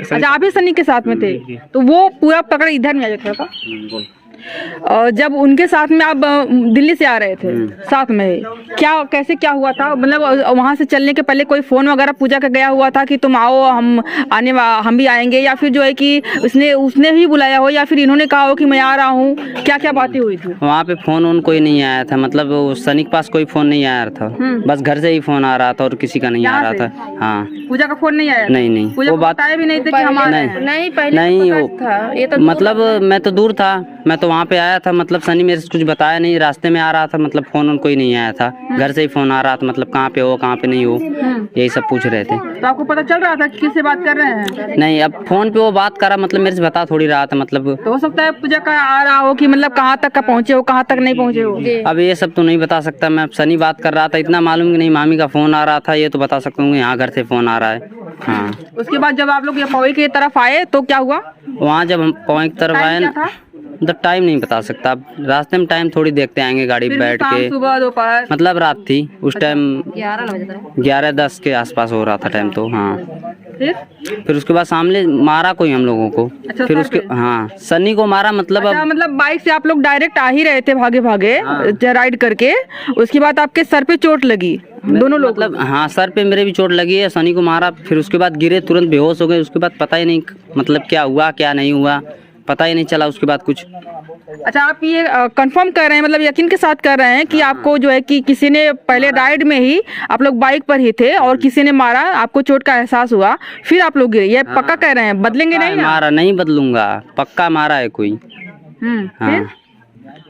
अच्छा, आप ही सनी के साथ में थे? तो वो पूरा पकड़ इधर में आ जाता था। जब उनके साथ में आप दिल्ली से आ रहे थे साथ में, कैसे क्या हुआ था? मतलब वहाँ से चलने के पहले कोई फोन वगैरह पूजा का गया हुआ था कि तुम आओ, हम भी आएंगे, या फिर जो है कि उसने ही बुलाया हो, या फिर इन्होंने कहा हो कि मैं आ रहा हूँ? क्या क्या बातें हुई थी वहाँ पे? फोन कोई नहीं आया था, मतलब सनी के पास कोई फोन नहीं आया था, बस घर से ही फोन आ रहा था और किसी का नहीं आ रहा था। हाँ, पूजा का फोन नहीं आया? नहीं, वो बात भी नहीं थी कि हम नहीं वो था, मतलब मैं तो दूर था, मैं तो वहाँ पे आया था, मतलब सनी मेरे से कुछ बताया नहीं, रास्ते में आ रहा था, मतलब फोन कोई नहीं आया था, घर से ही फोन आ रहा था, मतलब कहाँ पे हो कहाँ पे नहीं हो, यही सब पूछ रहे थे। तो आपको पता चल रहा था कि किससे बात कर रहे हैं? नहीं, अब फोन पे वो बात करा, मतलब मेरे से बता थोड़ी रहा था, मतलब तो हो सकता है पूजा का आ रहा हो कि मतलब कहाँ तक का पहुँचे हो, कहाँ तक नहीं पहुँचे हो। अब ये सब तो नहीं बता सकता मैं, सनी बात कर रहा था, इतना मालूम कि नहीं मामी का फोन आ रहा था, ये तो बता सकता हूँ यहाँ घर से फोन आ रहा है। हाँ, उसके बाद जब आप लोग पौई की तरफ आए तो क्या हुआ? वहाँ जब हम पौई की तरफ आए ना, टाइम नहीं बता सकता, अब रास्ते में टाइम थोड़ी देखते आएंगे गाड़ी बैठ के, सुबह दोपहर, मतलब रात थी उस टाइम, 11-10 के आसपास हो रहा था टाइम तो। हाँ, फिर उसके बाद सामने मारा कोई हम लोगों को। अच्छा, फिर उसके हाँ सनी को मारा, मतलब अच्छा, मतलब बाइक से आप लोग डायरेक्ट आ ही रहे थे भागे भागे राइड करके, उसके बाद आपके सर पे चोट लगी दोनों लोग? मतलब हाँ, सर पे मेरे भी चोट लगी है, सनी को मारा, फिर उसके बाद गिरे, तुरंत बेहोश हो गए, उसके बाद पता ही नहीं मतलब क्या हुआ क्या नहीं हुआ, पता ही नहीं चला उसके बाद कुछ। अच्छा, आप ये कंफर्म कर रहे हैं, मतलब यकीन के साथ कर रहे हैं कि आपको जो है कि किसी ने पहले राइड में ही, आप लोग बाइक पर ही थे और किसी ने मारा, आपको चोट का एहसास हुआ, फिर आप लोग गिरे, ये पक्का कह रहे हैं? बदलेंगे नहीं? मारा नहीं बदलूंगा, पक्का मारा है कोई। हाँ,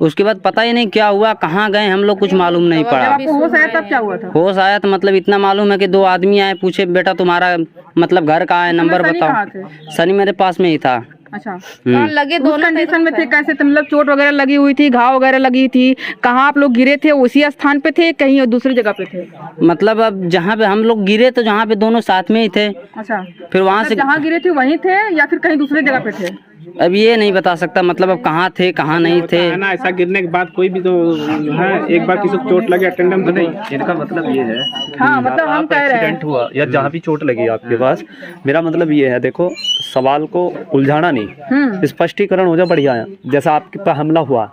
उसके बाद पता ही नहीं क्या हुआ, कहाँ गए हम लोग, कुछ मालूम नहीं पड़ा। आपको होश आया तब क्या हुआ था? होश आया तो मतलब इतना मालूम है कि 2 आदमी आए, पूछे बेटा तुम्हारा मतलब घर कहाँ है, नंबर बताओ। सनी मेरे पास में ही था। अच्छा, लगे दोनों कंडीशन में थे? कैसे थे, मतलब चोट वगैरह लगी हुई थी, घाव वगैरह लगी थी? कहाँ आप लोग गिरे थे, उसी स्थान पे थे कहीं और दूसरी जगह पे थे? मतलब अब जहाँ पे हम लोग गिरे तो जहाँ पे दोनों साथ में ही थे। अच्छा, फिर वहाँ से जहाँ गिरे थे वहीं थे या फिर कहीं दूसरी जगह पे थे? अब ये नहीं बता सकता, मतलब अब कहाँ थे कहाँ नहीं थे ना। ऐसा गिरने के बाद कोई भी तो है, एक बार किसी को चोट लगे अटेंडेंस तो नहीं। इनका मतलब ये है, हाँ, मतलब हम कह रहे हैं एक्सीडेंट हुआ या जहाँ भी चोट लगी आपके पास, मेरा मतलब ये है, देखो सवाल को उलझाना नहीं, स्पष्टीकरण हो जाए बढ़िया है। जैसा आपके पास हमला हुआ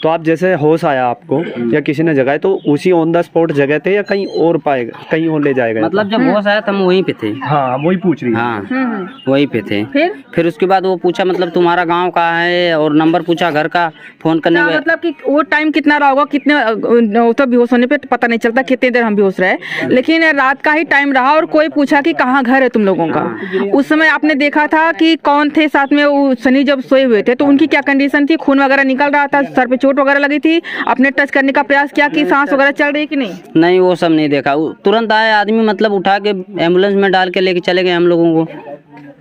तो आप जैसे होश आया आपको या किसी ने जगाए, तो उसी ऑन द स्पॉट जगह थे या कहीं और पाएगा, कहीं और ले जाएगा? मतलब जब होश आया तो हम वहीं पे थे। हाँ, वही पूछ रही है। हाँ, वहीं पे थे। फिर उसके बाद वो पूछा मतलब तुम्हारा गांव कहाँ है, और नंबर पूछा घर का, फोन करने में मतलब कि वो टाइम कितना रहा होगा, कितने तो बेहोश होने पे पता नहीं चलता कितनी देर हम बेहोश रहे, लेकिन रात का ही टाइम रहा और कोई पूछा कि कहाँ घर है तुम लोगों का। उस समय आपने देखा था कि कौन थे साथ में? वो सनी जब सोए हुए थे तो उनकी क्या कंडीशन थी? खून वगैरह निकल रहा था, सर पे चोट वगैरह लगी थी? आपने टच करने का प्रयास किया कि सांस वगैरह चल रही कि नहीं? नहीं, वो सब नहीं देखा, तुरंत आए आदमी, मतलब उठा के एम्बुलेंस में डाल के लेके चले गए हम लोगों को।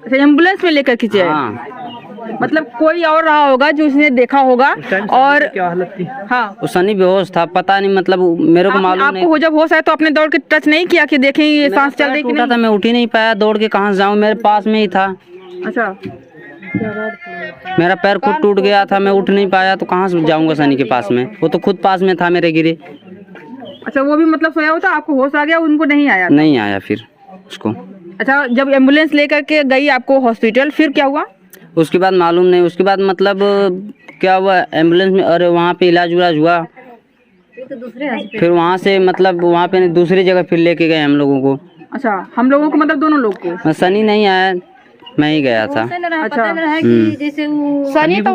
अच्छा, एम्बुलेंस में लेकर खींचे? हाँ, मतलब कोई और रहा होगा जो उसने देखा होगा। और क्या हालत थी? हाँ, वो सनी बेहोश था, पता नहीं, मतलब मेरे को मालूम नहीं। आपको जब होश आया तो आपने दौड़ के टच नहीं किया कि देखें ये सांस चल रही कि नहीं? था, मैं उठ ही नहीं पाया, दौड़ के कहाँ जाऊँ, मेरे पास में ही था। अच्छा, मेरा पैर खुद टूट गया था, मैं उठ नहीं पाया तो कहाँ से जाऊँगा सनी के पास में, वो तो खुद पास में था मेरे गिरे। अच्छा, वो भी मतलब सोया हुआ था, आपको होश आ गया, उनको नहीं आया? नहीं आया फिर उसको। अच्छा, जब एम्बुलेंस लेकर के गई आपको हॉस्पिटल, फिर क्या हुआ? उसके बाद मालूम नहीं, उसके बाद मतलब क्या हुआ एम्बुलेंस में, और वहाँ पे इलाज उलाज हुआ, फिर वहाँ से मतलब वहाँ पे दूसरी जगह फिर लेके गए हम लोगों को। अच्छा, हम लोगों को मतलब दोनों लोग को? सनी नहीं आया, मैं ही गया था। अच्छा, सनी तो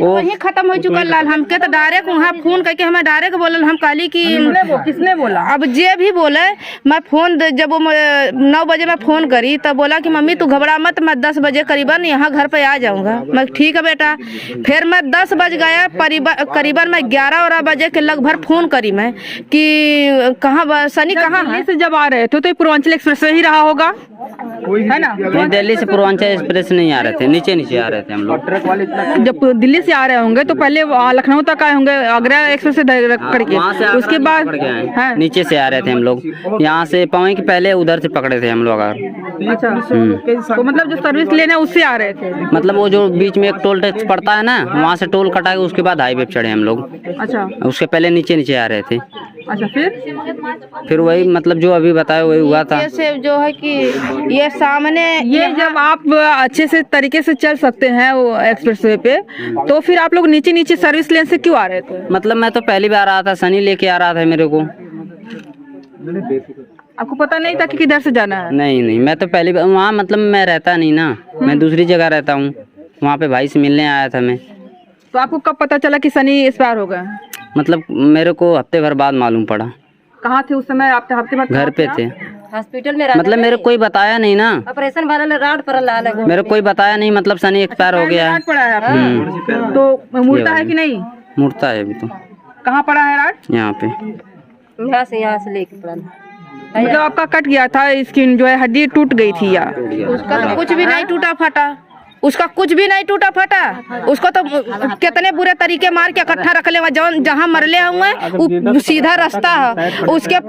वही खत्म हो चुका लाल, हमके तो डायरेक्ट वहाँ फोन करके हमें डायरेक्ट बोलल, हम कहली कि किसने बोला? अब जे भी बोले, मैं फोन जब 9 बजे मैं फोन करी तब बोला कि मम्मी तू घबरा मत, मैं 10 बजे करीबन यहाँ घर पे आ जाऊँगा। मैं ठीक है बेटा। फिर मैं 10 बज गया, करीबन मैं 11 बजे के लगभग फोन करी मैं कि कहाँ सनी कहाँ है। से जब आ रहे थे तो पूर्वांचल एक्सप्रेस ही रहा होगा, है ना? दिल्ली से पूर्वांचल एक्सप्रेस नहीं आ रहे थे, नीचे आ रहे थे हम लोग। जब दिल्ली से आ रहे होंगे तो पहले लखनऊ तक आए होंगे आगरा एक्सप्रेस से करके, उसके बाद नीचे से आ रहे थे हम लोग, यहाँ से पहुँचे कि पहले उधर से पकड़े थे हम लोग। अच्छा, तो मतलब जो सर्विस लेने उससे आ रहे थे? मतलब वो जो बीच में एक टोल टैक्स पड़ता है ना, वहाँ से टोल कटा के उसके बाद हाईवे पे चढ़े हम लोग। अच्छा, उसके पहले नीचे आ रहे थे। अच्छा, फिर वही मतलब जो अभी बताया वही हुआ था। जैसे जो है कि ये सामने ये जब आप अच्छे से तरीके से चल सकते हैं वो एक्सप्रेस वे पे, तो फिर आप लोग नीचे नीचे सर्विस लेन से क्यों आ रहे थे? मतलब मैं तो पहली बार आ रहा था, सनी लेके आ रहा था मेरे को। आपको पता नहीं था कि किधर से जाना है? नहीं, मैं तो पहली बार वहाँ, मतलब मैं रहता नहीं ना, मैं दूसरी जगह रहता हूँ। वहाँ पे भाई से मिलने आया था मैं। तो आपको कब पता चला कि सनी एक्सपायर हो गए? मतलब मेरे को हफ्ते भर बाद मालूम पड़ा। कहाँ थे उस समय? आप हफ्ते भर घर पे थे, हॉस्पिटल में। मतलब मेरे कोई बताया नहीं ना, ऑपरेशन वाला राड पर लाल है। मेरे कोई बताया नहीं, मतलब सनी एक्सपायर हो गया है। पड़ा है आपको? तो मुड़ता है कि नहीं? मुड़ता है अभी तो। कहाँ पड़ा है राड? यहाँ पे, यहाँ से लेके पड़ा। मतलब आपका कट गया था, स्किन जो है हड्डी टूट गई थी या? उसका तो कुछ भी नहीं टूटा फटा, उसका कुछ भी नहीं टूटा फटा। उसको तो कितने बुरे तरीके मार के इकट्ठा रख ले, जहाँ मरले हुए सीधा रास्ता है। उसके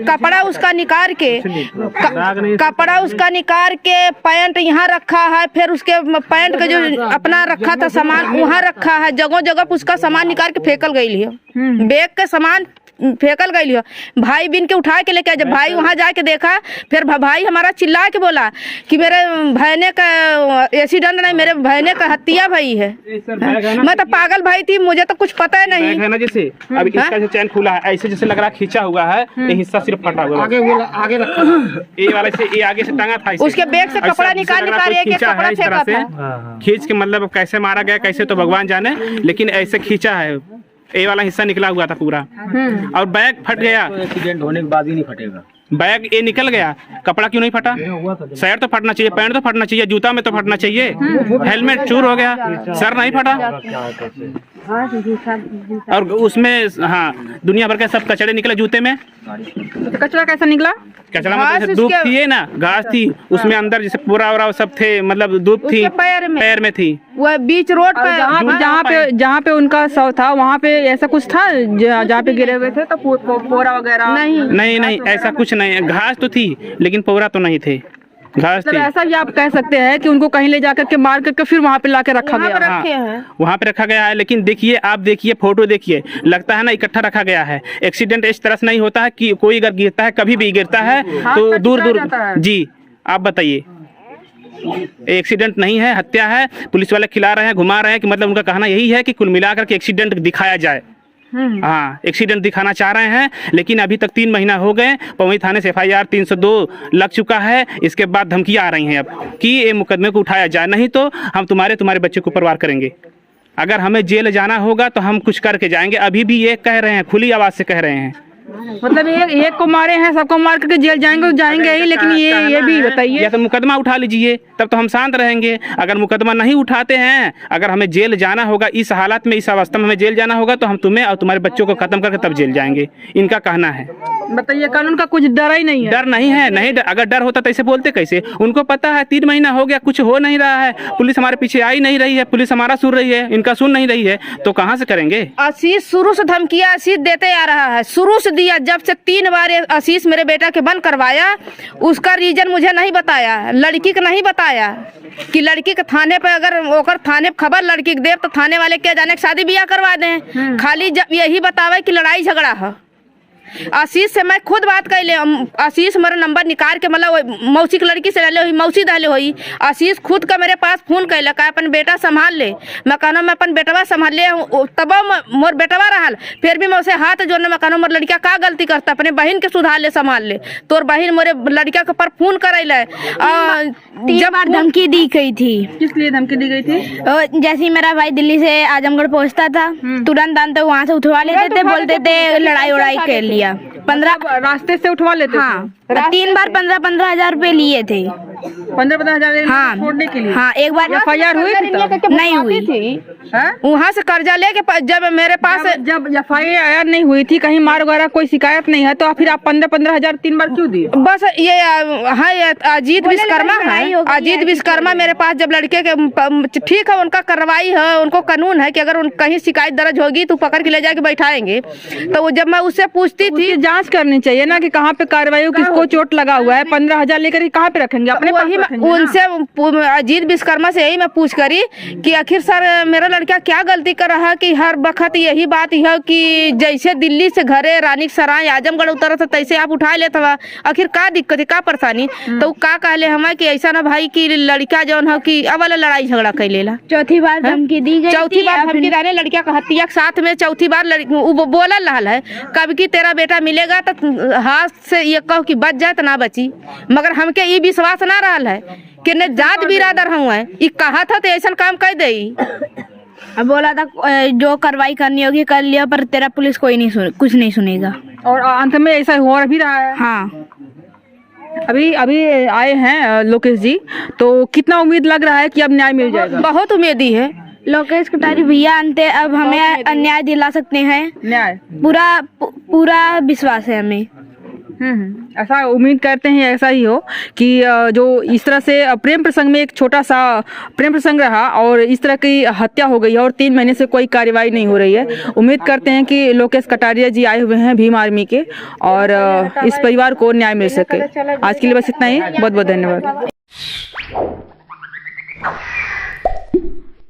कपड़ा उसका निकाल के कपड़ा उसका निकाल के पैंट यहाँ रखा है, फिर उसके पैंट का जो अपना रखा था सामान वहाँ रखा है। जगह जगह उसका सामान निकाल के फेंकल गई है, बैग के सामान फेंकल गई हो। भाई बिन के उठा के लेके, जब भाई वहाँ जाके देखा, फिर भाई हमारा चिल्ला के बोला कि मेरे भाईने का एक्सीडेंट नहीं, मेरे भाईने का हत्या भाई है। मैं तो पागल भाई थी, मुझे तो कुछ पता ही नहीं है ना। जैसे अब इसका जो चैन खुला है, ऐसे जैसे लग रहा खींचा हुआ है, ये हिस्सा सिर्फ फटा हुआ है, आगे रखा ये वाला से, ये आगे से टंगा था। उसके बैग से कपड़ा निकाल एक कपड़ा फेंका था। खींच के मतलब कैसे मारा गया कैसे तो भगवान जाने, लेकिन ऐसे खींचा है, ये वाला हिस्सा निकला हुआ था पूरा। और बैग फट गया। एक्सीडेंट होने के बाद ही नहीं फटेगा बैग, ये निकल गया, कपड़ा क्यों नहीं फटा? शर्ट तो फटना चाहिए, पैंट तो फटना चाहिए, जूता में तो फटना चाहिए, हेलमेट चूर हो गया, सर नहीं फटा। और उसमें हाँ दुनिया भर के सब कचड़े निकले जूते में। तो कचरा कैसा निकला? कचरा मतलब धूप थी है ना, घास थी उसमें, अंदर जैसे पूरा वरा सब थे, मतलब धूप थी, पैर में थी। वो बीच रोड पर जहाँ पे उनका शव था वहाँ पे ऐसा कुछ था जहाँ पे गिरे हुए थे? तो पोरा वगैरह नहीं, ऐसा कुछ नहीं। घास तो थी लेकिन पोरा तो नहीं थे, घास थी। ऐसा ही आप कह सकते हैं कि उनको कहीं ले जाकर के मार करके फिर वहाँ पे लाके रखा गया। वहाँ पे रखा गया है, लेकिन देखिए, आप देखिए फोटो देखिए, लगता है ना इकट्ठा रखा गया है। एक्सीडेंट इस तरह से नहीं होता है कि कोई अगर गिरता है, कभी भी गिरता है तो दूर दूर। जी आप बताइए, एक्सीडेंट नहीं है, हत्या है। पुलिस वाले खिला रहे हैं, घुमा रहे हैं कि मतलब उनका कहना यही है कि कुल मिलाकर के एक्सीडेंट दिखाया जाए। हाँ, एक्सीडेंट दिखाना चाह रहे हैं, लेकिन अभी तक 3 महीना हो गए, पवई थाने से FIR 302 लग चुका है। इसके बाद धमकियां आ रही हैं अब कि ये मुकदमे को उठाया जाए, नहीं तो हम तुम्हारे बच्चे को परवार करेंगे। अगर हमें जेल जाना होगा तो हम कुछ करके जाएंगे। अभी भी ये कह रहे हैं, खुली आवाज से कह रहे हैं। मतलब एक को मारे हैं, सबको मार करके जेल जाएंगे ही, लेकिन ये भी बताइए, या तो मुकदमा उठा लीजिए, तब तो हम शांत रहेंगे। अगर मुकदमा नहीं उठाते हैं, अगर हमें जेल जाना होगा, इस हालत में, इस अवस्था में हमें जेल जाना होगा, तो हम तुम्हें और तुम्हारे बच्चों को खत्म करके तब जेल जाएंगे। इनका कहना है। बताइए, कानून का कुछ डर ही नहीं है? डर नहीं है, नहीं डर। अगर डर होता तो ऐसे बोलते कैसे? उनको पता है 3 महीना हो गया, कुछ हो नहीं रहा है, पुलिस हमारे पीछे आई नहीं रही है, पुलिस हमारा सुन रही है, इनका सुन नहीं रही है, तो कहाँ से करेंगे? आशीष शुरू से धमकियां आशीष देते आ रहा है, शुरू से दिया। जब से 3 बार आशीष मेरे बेटा के बंद करवाया, उसका रीजन मुझे नहीं बताया, लड़की को नहीं बताया कि लड़की के थाने पे, अगर ओकर थाने खबर लड़की के देव तो थाने वाले क्या जाने शादी ब्याह करवा दें। खाली जब यही बतावे कि लड़ाई झगड़ा है। आशीष से मैं खुद बात कर ले, आशीष मेरा नंबर निकाल के, मतलब मौसी की लड़की से डाले हुई, मौसी डाले हुई। आशीष खुद का मेरे पास फोन कैल का अपन बेटा संभाल ले। मैं कहना मैं अपन बेटवा संभाल ले, तब मोर बेटवा रहा, फिर भी मैं उसे हाथ जोड़ने में कहना मोर लड़किया का गलती करता, अपने बहन के सुधार ले, संभाल ले। तोर बहन मोरे लड़किया के पर फोन करे ले। जब बार धमकी दी गई थी। किस लिए धमकी दी गई थी? जैसे ही मेरा भाई दिल्ली से आजमगढ़ पहुंचता था, तुरंत आते वहाँ से उठवा लेते थे, बोलते थे लड़ाई उड़ाई कर लिया। 15 रास्ते से उठवा लेते? हाँ, 3 बार 15-15 हजार रुपए लिए थे। 15-15 हजार? हाँ, छोड़ने के लिए? हाँ, एक बार FIR हुई थी? नहीं हुई। वहाँ से कर्जा लेके जब मेरे पास, जब FIR नहीं हुई थी, कहीं मार वगैरह कोई शिकायत नहीं है, तो फिर आप 15-15 हजार 3 बार क्यों दिए? बस ये है अजीत विश्वकर्मा है, अजीत विश्वकर्मा मेरे पास जब लड़के के, ठीक है उनका कार्रवाई है, उनको कानून है कि अगर कहीं शिकायत दर्ज होगी तो पकड़ के ले जाके बैठाएंगे। तो जब मैं उससे पूछती थी, जांच करनी चाहिए ना कि कहाँ पे कार्रवाई हो, किसको चोट लगा हुआ है। 15 हजार लेकर कहाँ पे रखेंगे? अपने अपने पास वही रखेंगे ना। उनसे अजीत विश्वकर्मा से यही मैं पूछ करी कि आखिर सर मेरा लड़का क्या गलती कर रहा है कि हर वक्त यही बात है कि जैसे दिल्ली से घरे रानी सराय आजमगढ़ उतरा था तैसे आप उठा लेते हुआ, आखिर का दिक्कत है का परेशानी। तो का कहले हमें कि ऐसा ना भाई कि लड़का जौन है कि अब वाला लड़ाई झगड़ा कर लेला। चौथी बार धमकी दी गई चौथी बार धमकी देने लड़किया का हत्या के साथ में चौथी बार बोलल रहा है कब कि तेरा बेटा मिलेगा तो हाथ से ये कहो कि बच जाए तो ना बची, मगर हमके ये विश्वास ना रहा है कि न जात बिरादर हुआ है ये कहा था तो ऐसा काम कर दे। अब बोला था जो कार्रवाई करनी होगी कर लिया, पर तेरा पुलिस कोई नहीं कुछ नहीं सुनेगा। और अंत में ऐसा हो भी रहा है। हाँ अभी अभी आए हैं लोकेश जी, तो कितना उम्मीद लग रहा है कि अब न्याय मिल जाएगा? बहुत उम्मीदी है। लोकेश कटारी भैया अंते अब हमें अन्याय दिला सकते हैं, न्याय पूरा विश्वास है हमें। ऐसा उम्मीद करते हैं ऐसा ही हो कि जो इस तरह से प्रेम प्रसंग में एक छोटा सा प्रेम प्रसंग रहा और इस तरह की हत्या हो गई है और 3 महीने से कोई कार्रवाई नहीं हो रही है। उम्मीद करते हैं कि लोकेश कटारिया जी आए हुए हैं भीम आर्मी के और इस परिवार को न्याय मिल सके। आज के लिए बस इतना ही, बहुत बहुत धन्यवाद।